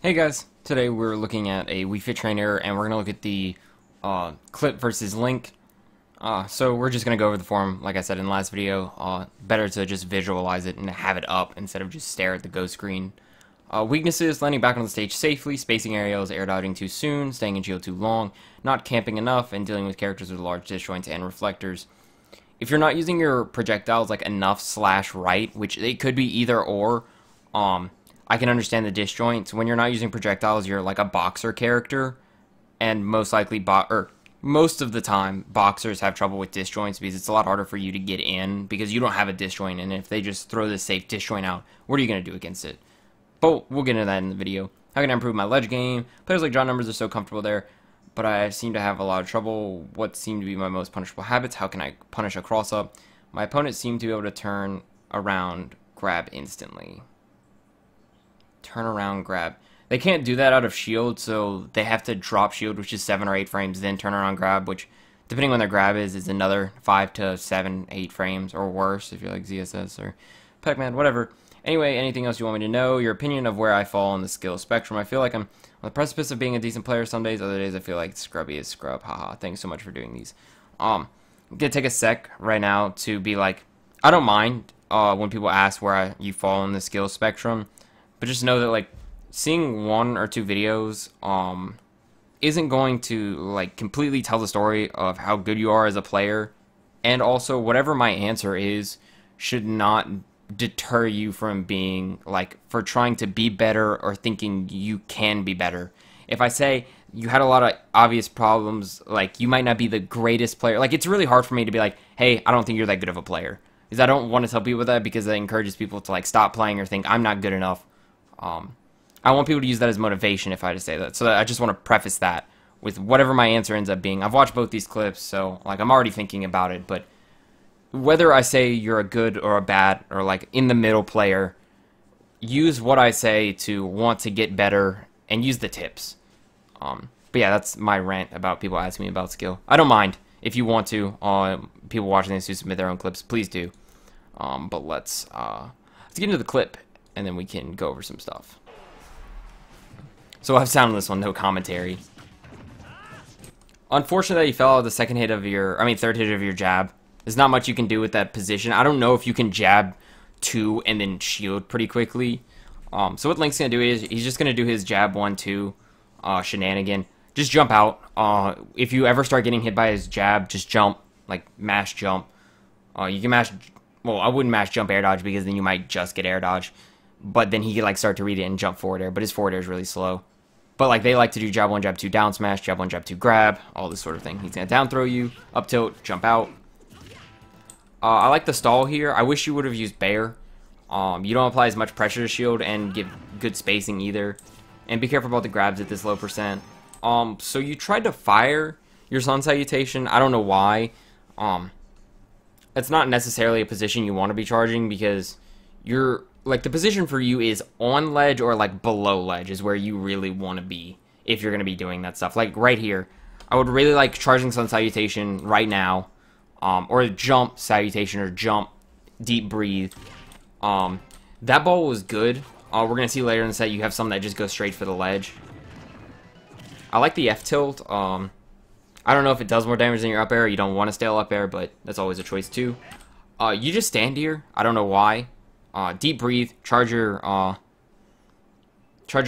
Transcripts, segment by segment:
Hey guys, today we're looking at a Wii Fit Trainer and we're going to look at the clip versus link. So we're just going to go over the form, like I said in the last video. Better to just visualize it and have it up instead of just stare at the go screen. Weaknesses: landing back on the stage safely, spacing aerials, air dodging too soon, staying in shield too long, not camping enough, and dealing with characters with large disjoints and reflectors. If you're not using your projectiles like enough/right, which it could be either or, I can understand the disjoints. When you're not using projectiles, you're like a boxer character, and most likely most of the time boxers have trouble with disjoints because it's a lot harder for you to get in because you don't have a disjoint, and if they just throw this safe disjoint out, what are you going to do against it? But we'll get into that in the video. How can I improve my ledge game? Players like draw numbers are so comfortable there, but I seem to have a lot of trouble. What seem to be my most punishable habits? How can I punish a cross up? My opponents seem to be able to turn around, grab instantly. Turn around, grab. They can't do that out of shield, so they have to drop shield, which is 7 or 8 frames, then turn around, grab, which, depending on their grab is another 5 to 7, 8 frames, or worse if you're like ZSS or Pac-Man, whatever. Anyway, anything else you want me to know? Your opinion of where I fall on the skill spectrum. I feel like I'm on the precipice of being a decent player some days. Other days I feel like scrubby is scrub. Haha. Thanks so much for doing these. I'm gonna take a sec right now to be like, I don't mind when people ask where you fall on the skill spectrum, but just know that like seeing 1 or 2 videos isn't going to like completely tell the story of how good you are as a player, and also whatever my answer is should not deter you from being like for trying to be better or thinking you can be better. If I say you had a lot of obvious problems, like you might not be the greatest player, like it's really hard for me to be like, hey, I don't think you're that good of a player, because I don't want to tell people that, because that encourages people to like stop playing or think I'm not good enough. I want people to use that as motivation if I just say that. So I just want to preface that with whatever my answer ends up being. I've watched both these clips, so like I'm already thinking about it, but whether I say you're a good or a bad or like in the middle player, use what I say to want to get better and use the tips. But yeah, that's my rant about people asking me about skill. I don't mind if you want to. People watching this who submit their own clips, please do. But let's get into the clip and then we can go over some stuff. So I've sounded this one, no commentary. Unfortunately, you fell out of the third hit of your jab. There's not much you can do with that position. I don't know if you can jab 2 and then shield pretty quickly. So what Link's going to do is he's just going to do his jab 1-2 shenanigan. Just jump out. If you ever start getting hit by his jab, just jump, like mash jump. You can mash, well, I wouldn't mash jump air dodge because then you might just get air dodge. But then he could like start to read it and jump forward air, but his forward air is really slow. But like they like to do jab 1, jab 2, down smash, jab 1, jab 2, grab, all this sort of thing. He's going to down throw you, up tilt, jump out. I like the stall here. I wish you would have used bear. You don't apply as much pressure to shield and give good spacing either. And be careful about the grabs at this low percent. So you tried to fire your sun salutation. I don't know why. It's not necessarily a position you want to be charging, because you're like the position for you is on ledge or like below ledge is where you really want to be if you're going to be doing that stuff. Like right here, I would really like charging sun salutation right now. Or jump salutation or jump deep breathe. That ball was good. We're going to see later in the set you have some that just go straight for the ledge. I like the F tilt. I don't know if it does more damage than your up air. You don't want to stay up air, but that's always a choice too. You just stand here. I don't know why. Deep breathe. Charge your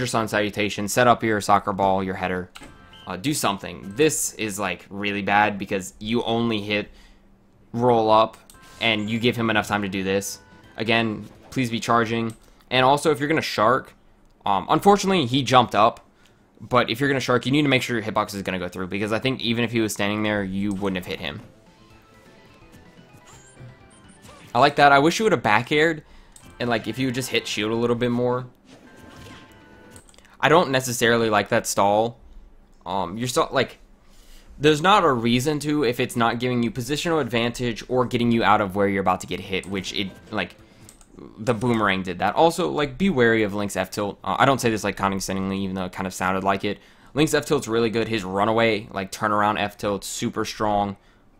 sun salutation. Set up your soccer ball, your header. Do something. This is like really bad because you only hit roll up and you give him enough time to do this. Again, please be charging. And also, if you're gonna shark, unfortunately he jumped up, but if you're gonna shark, you need to make sure your hitbox is gonna go through, because I think even if he was standing there, you wouldn't have hit him. I like that. I wish you would have back aired, and like if you would just hit shield a little bit more. I don't necessarily like that stall. You're still like, there's not a reason to if it's not giving you positional advantage or getting you out of where you're about to get hit, which it, like, the boomerang did that. Also, like, be wary of Link's F-tilt. I don't say this, like, condescendingly, even though it kind of sounded like it. Link's F-tilt's really good. His runaway, like, turnaround F-tilt's super strong.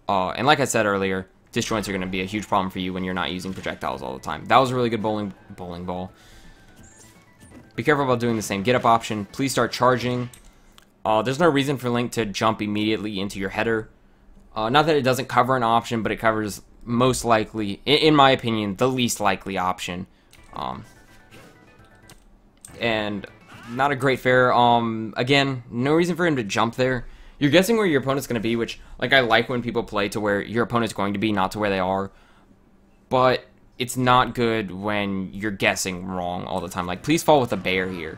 And like I said earlier, disjoints are going to be a huge problem for you when you're not using projectiles all the time. That was a really good bowling ball. Be careful about doing the same get up option. Please start charging. There's no reason for Link to jump immediately into your header. Not that it doesn't cover an option, but it covers most likely, in my opinion, the least likely option. And not a great fair. Again, no reason for him to jump there. You're guessing where your opponent's going to be, which, like, I like when people play to where your opponent's going to be, not to where they are. But it's not good when you're guessing wrong all the time. Like, please fall with a bear here.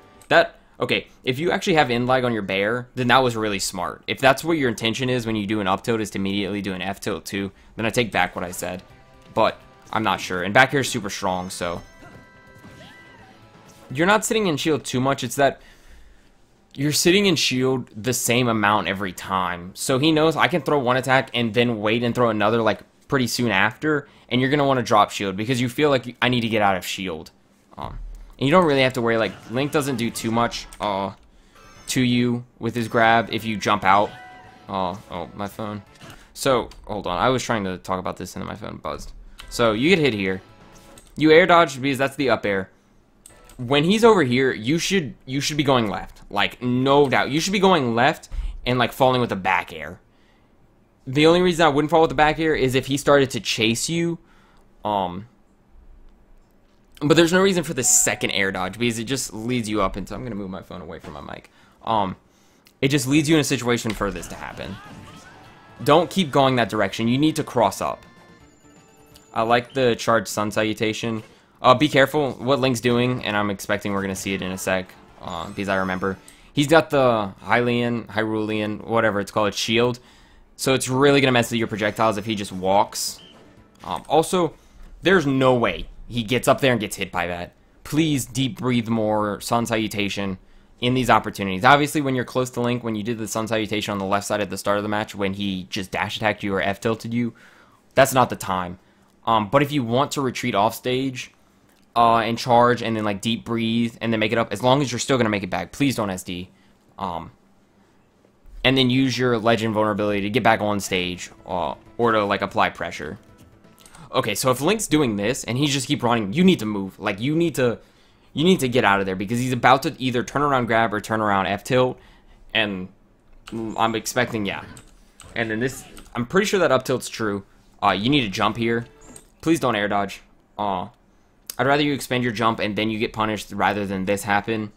Okay, if you actually have in lag on your bear, then that was really smart. If that's what your intention is when you do an up tilt, is to immediately do an F tilt too, then I take back what I said. But I'm not sure. And back here is super strong, so you're not sitting in shield too much. It's that you're sitting in shield the same amount every time. So he knows I can throw one attack and then wait and throw another like pretty soon after, and you're going to want to drop shield because you feel like I need to get out of shield. And you don't really have to worry, like, Link doesn't do too much to you with his grab if you jump out. Oh, my phone. So, hold on. I was trying to talk about this and then my phone buzzed. So, you get hit here. You air dodge because that's the up air. When he's over here, you should be going left. Like, no doubt. You should be going left and, like, falling with a back air. The only reason I wouldn't fall with the back air is if he started to chase you. But there's no reason for the second air dodge because it just leads you up into... I'm going to move my phone away from my mic. It just leads you in a situation for this to happen. Don't keep going that direction. You need to cross up. I like the charged sun salutation. Be careful what Link's doing, and I'm expecting we're going to see it in a sec because I remember. He's got the Hyrulean, whatever it's called, shield. So it's really going to mess with your projectiles if he just walks. Also, there's no way he gets up there and gets hit by that. Please deep breathe more sun salutation in these opportunities. Obviously, when you're close to Link, when you did the sun salutation on the left side at the start of the match, when he just dash attacked you or F tilted you, that's not the time. But if you want to retreat off stage and charge and then like deep breathe and then make it up, as long as you're still going to make it back, please don't SD. And then use your legend vulnerability to get back on stage or to like apply pressure. Okay, so if Link's doing this and he just keep running, you need to move. Like, you need to get out of there because he's about to either turn around grab or turn around F tilt, and I'm expecting, yeah. And then this, I'm pretty sure that up tilt's true. You need to jump here. Please don't air dodge. I'd rather you expend your jump and then you get punished rather than this happen.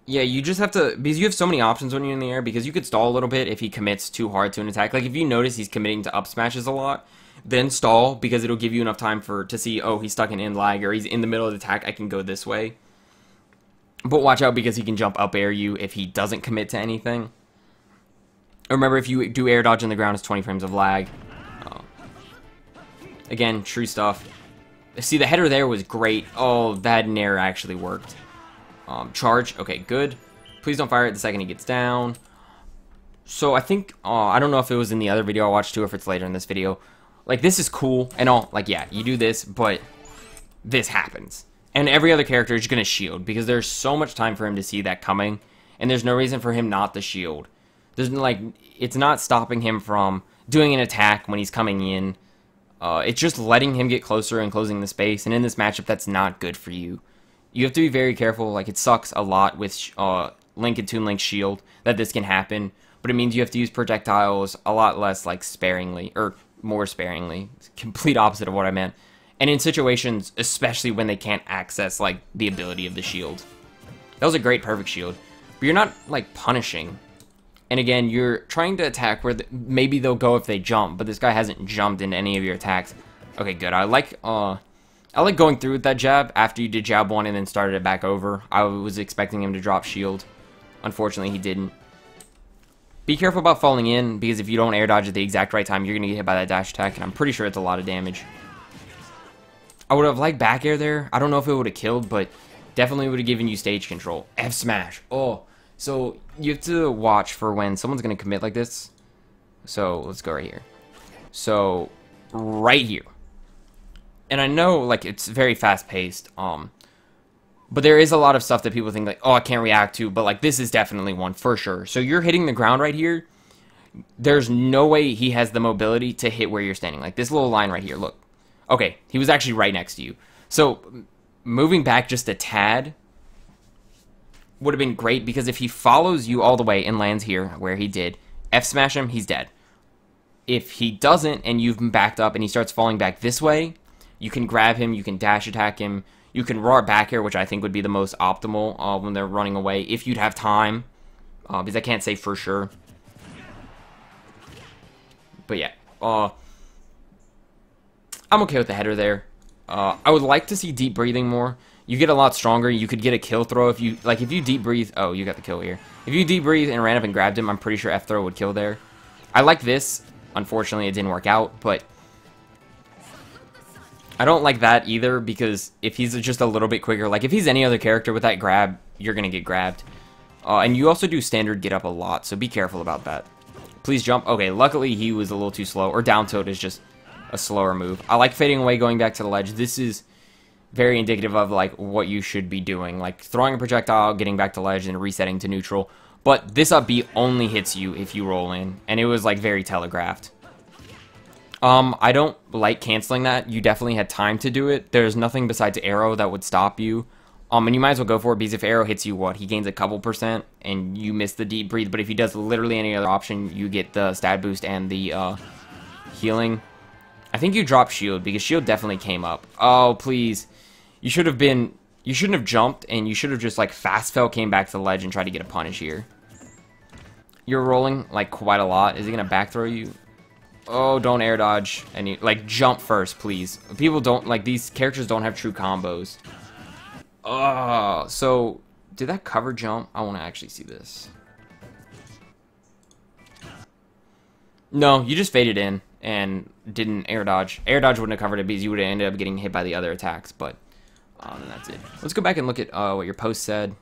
Yeah, you just have to, because you have so many options when you're in the air, because you could stall a little bit if he commits too hard to an attack. Like, if you notice he's committing to up smashes a lot, then stall, because it'll give you enough time to see, oh, he's stuck in lag, or he's in the middle of the attack, I can go this way. But watch out, because he can jump up air you if he doesn't commit to anything. Remember, if you do air dodge on the ground, it's 20 frames of lag. Again, true stuff. See, the header there was great. Oh, that nair actually worked. Charge. Okay, good. Please don't fire it the second he gets down. So I think, I don't know if it was in the other video I watched too, or if it's later in this video. Like, this is cool and all. Like, yeah, you do this, but this happens. And every other character is going to shield because there's so much time for him to see that coming. And there's no reason for him not to shield. There's like, it's not stopping him from doing an attack when he's coming in. It's just letting him get closer and closing the space. And in this matchup, that's not good for you. You have to be very careful. Like, it sucks a lot with Link and Toon Link's shield that this can happen. But it means you have to use projectiles a lot less, like, sparingly. Or more sparingly. It's complete opposite of what I meant. And in situations, especially when they can't access, like, the ability of the shield. That was a great perfect shield. But you're not, like, punishing. And again, you're trying to attack where maybe they'll go if they jump. But this guy hasn't jumped into any of your attacks. Okay, good. I like going through with that jab after you did jab one and then started it back over. I was expecting him to drop shield. Unfortunately, he didn't. Be careful about falling in, because if you don't air dodge at the exact right time, you're going to get hit by that dash attack, and I'm pretty sure it's a lot of damage. I would have liked back air there. I don't know if it would have killed, but definitely would have given you stage control. F smash. Oh, so you have to watch for when someone's going to commit like this. So let's go right here. So right here. And I know, like, it's very fast-paced, but there is a lot of stuff that people think, like, oh, I can't react to, but, like, this is definitely one, for sure. So you're hitting the ground right here. There's no way he has the mobility to hit where you're standing. Like, this little line right here, look. Okay, he was actually right next to you. So, moving back just a tad would have been great, because if he follows you all the way and lands here, where he did, F-smash him, he's dead. If he doesn't, and you've been backed up, and he starts falling back this way, you can grab him, you can dash attack him, you can roar back here, which I think would be the most optimal when they're running away, if you'd have time, because I can't say for sure. But yeah, I'm okay with the header there. I would like to see deep breathing more. You get a lot stronger. You could get a kill throw if you deep breathe. Oh, you got the kill here. If you deep breathe and ran up and grabbed him, I'm pretty sure F throw would kill there. I like this. Unfortunately, it didn't work out, but I don't like that either, because if he's just a little bit quicker, like if he's any other character with that grab, you're gonna get grabbed. And you also do standard get up a lot, so be careful about that. Please jump. Okay, luckily he was a little too slow, or down tilt is just a slower move. I like fading away, going back to the ledge. This is very indicative of like what you should be doing, like throwing a projectile, getting back to ledge, and resetting to neutral. But this up B only hits you if you roll in, and it was like very telegraphed. I don't like canceling that. You definitely had time to do it. There's nothing besides arrow that would stop you. And you might as well go for it, because if arrow hits you, what? He gains a couple %, and you miss the deep breathe. But if he does literally any other option, you get the stat boost and the healing. I think you dropped shield, because shield definitely came up. Oh, please. You shouldn't have jumped, and you should have just like fast fell, came back to the ledge, and tried to get a punish here. You're rolling like quite a lot. Is he gonna back throw you? Oh, don't air dodge. And you, like, jump first, please. People don't, like, these characters don't have true combos. Oh, so, did that cover jump? I want to actually see this. No, you just faded in and didn't air dodge. Air dodge wouldn't have covered it, because you would have ended up getting hit by the other attacks, but that's it. Let's go back and look at what your post said.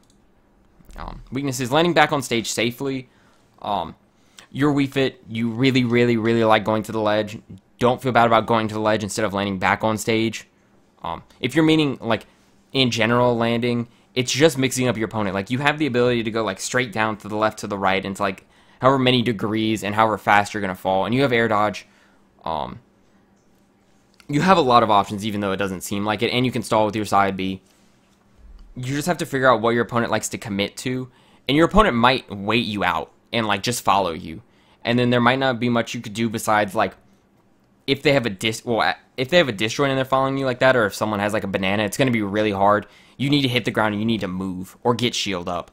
Weaknesses: landing back on stage safely. Your Wii Fit, you really, really, really like going to the ledge. Don't feel bad about going to the ledge instead of landing back on stage. If you're meaning, like, in general landing, it's just mixing up your opponent. Like, you have the ability to go, like, straight down to the left, to the right, into, like, however many degrees and however fast you're going to fall. And you have air dodge. You have a lot of options, even though it doesn't seem like it. And you can stall with your side B. You just have to figure out what your opponent likes to commit to. And your opponent might wait you out and like just follow you, and then there might not be much you could do besides like if they have a disjoint and they're following you like that, or if someone has like a banana, it's going to be really hard. You need to hit the ground and you need to move or get shield up.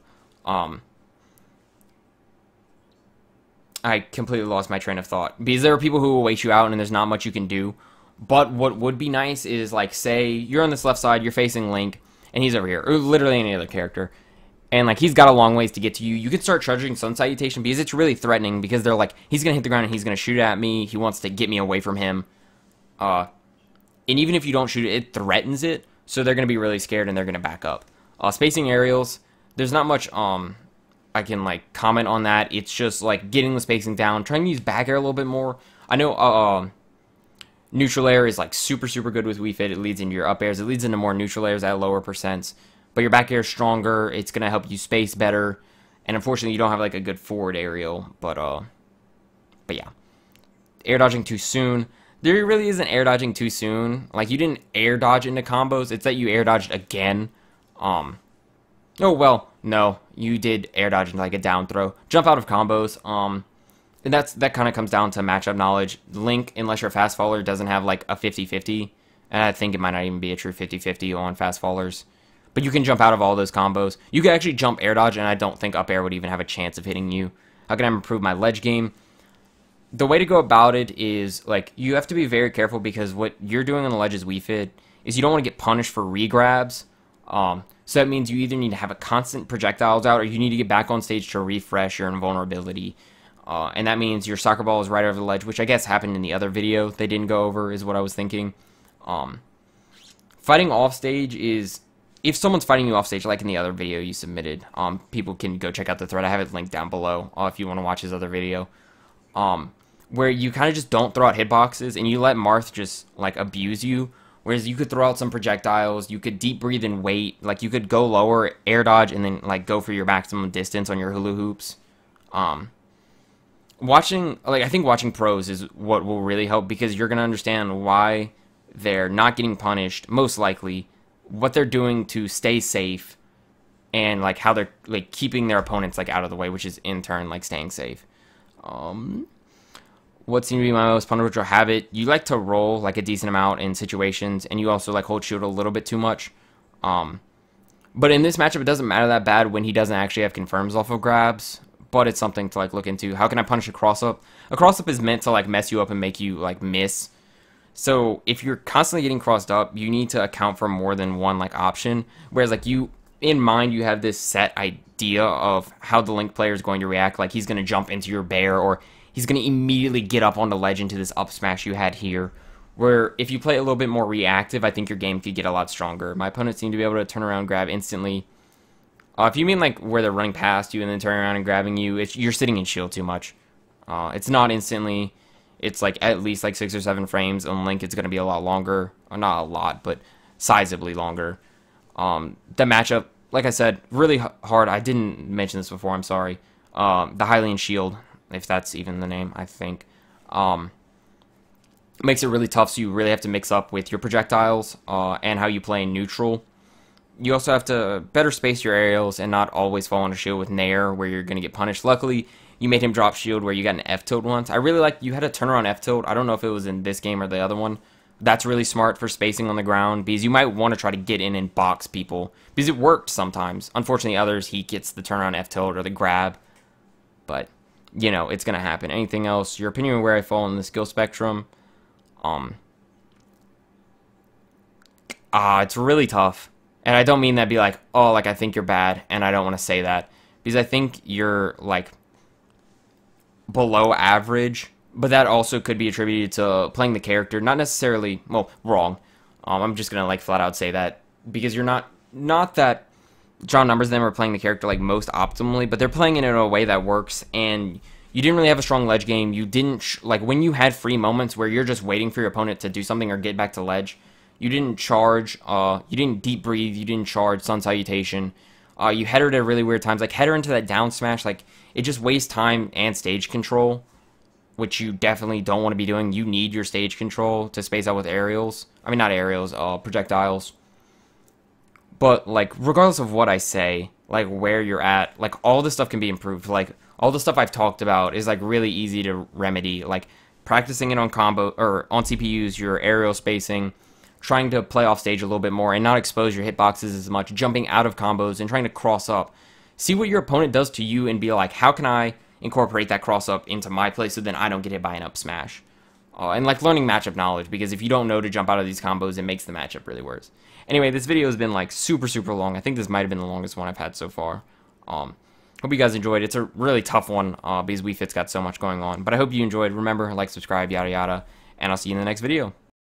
I completely lost my train of thought, because there are people who will wait you out and there's not much you can do. But what would be nice is, like, say you're on this left side, you're facing Link, and he's over here, or literally any other character, and like he's got a long ways to get to you. You could start charging Sun Salutation, because it's really threatening, because they're like, he's gonna hit the ground and he's gonna shoot at me. He wants to get me away from him. And even if you don't shoot it, it threatens it, so they're gonna be really scared and they're gonna back up. Spacing aerials, there's not much I can like comment on that. It's just like getting the spacing down, trying to use back air a little bit more. I know neutral air is like super good with Wii Fit. It leads into your up airs. It leads into more neutral airs at lower percents. But your back air is stronger. It's gonna help you space better. And unfortunately, you don't have like a good forward aerial. But yeah, air dodging too soon. There really isn't air dodging too soon. Like, you didn't air dodge into combos. It's that you air dodged again. Oh well, no, you did air dodge into like a down throw, jump out of combos. And that kind of comes down to matchup knowledge. Link, unless you're a fast faller, doesn't have like a 50-50. And I think it might not even be a true 50-50 on fast fallers. But you can jump out of all those combos. You can actually jump air dodge, and I don't think up air would even have a chance of hitting you. How can I improve my ledge game? The way to go about it is, like, you have to be very careful, because what you're doing on the ledge is Wii Fit is you don't want to get punished for re-grabs. So that means you either need to have a constant projectiles out, or you need to get back on stage to refresh your invulnerability. And that means your soccer ball is right over the ledge, which I guess happened in the other video they didn't go over, is what I was thinking. Fighting off stage is, if someone's fighting you off stage, like in the other video you submitted, people can go check out the thread. I have it linked down below if you want to watch his other video. Where you kind of just don't throw out hitboxes, and you let Marth just like abuse you. Whereas you could throw out some projectiles, you could deep breathe and wait, like you could go lower, air dodge, and then like go for your maximum distance on your hula hoops. I think watching pros is what will really help, because you're gonna understand why they're not getting punished, most likely, what they're doing to stay safe, and like how they're like keeping their opponents like out of the way, which is in turn like staying safe. What seemed to be my most punishable habit, you like to roll like a decent amount in situations, and you also like hold shield a little bit too much. But in this matchup, it doesn't matter that bad when he doesn't actually have confirms off of grabs, but it's something to like look into. How can I punish a cross up? A cross up is meant to like mess you up and make you like miss. So if you're constantly getting crossed up, you need to account for more than one like option. Whereas like you, in mind, you have this set idea of how the Link player is going to react. Like he's going to jump into your bear, or he's going to immediately get up on the ledge into this up smash you had here. Where if you play a little bit more reactive, I think your game could get a lot stronger. My opponents seem to be able to turn around, grab instantly. If you mean like where they're running past you and then turning around and grabbing you, you're sitting in shield too much. It's not instantly. It's like at least like 6 or 7 frames. On Link, it's going to be a lot longer. Or not a lot, but sizably longer. The matchup, like I said, really hard. I didn't mention this before, I'm sorry. The Hylian shield, if that's even the name, I think. Makes it really tough, so you really have to mix up with your projectiles and how you play in neutral. You also have to better space your aerials and not always fall on a shield with Nair, where you're going to get punished. Luckily, you made him drop shield where you got an F-tilt once. I really like you had a turnaround F-tilt. I don't know if it was in this game or the other one. That's really smart for spacing on the ground, because you might want to try to get in and box people, because it worked sometimes. Unfortunately, others, he gets the turnaround F-tilt or the grab, but, you know, it's going to happen. Anything else? Your opinion on where I fall in the skill spectrum? It's really tough. And I don't mean that be like, oh, like I think you're bad, and I don't want to say that, because I think you're like below average, but that also could be attributed to playing the character, not necessarily, well, wrong. I'm just gonna like flat out say that, because you're not that John Numbers and them are playing the character like most optimally, but they're playing it in a way that works, and you didn't really have a strong ledge game. You didn't, like, when you had free moments where you're just waiting for your opponent to do something or get back to ledge, you didn't charge, you didn't deep breathe, you didn't charge Sun Salutation. You headered at really weird times, like header into that down smash, like, it just wastes time and stage control, which you definitely don't want to be doing. You need your stage control to space out with aerials. I mean, not aerials, projectiles. But, like, regardless of what I say, like, where you're at, like, all this stuff can be improved. Like, all the stuff I've talked about is, like, really easy to remedy. Like, practicing it on combo, or on CPUs, your aerial spacing, trying to play off stage a little bit more and not expose your hitboxes as much, jumping out of combos and trying to cross up. See what your opponent does to you and be like, how can I incorporate that cross up into my play so then I don't get hit by an up smash? And like learning matchup knowledge, because if you don't know to jump out of these combos, it makes the matchup really worse. Anyway, this video has been like super long. I think this might have been the longest one I've had so far. Hope you guys enjoyed. It's a really tough one because Wii Fit's got so much going on. But I hope you enjoyed. Remember, like, subscribe, yada yada, and I'll see you in the next video.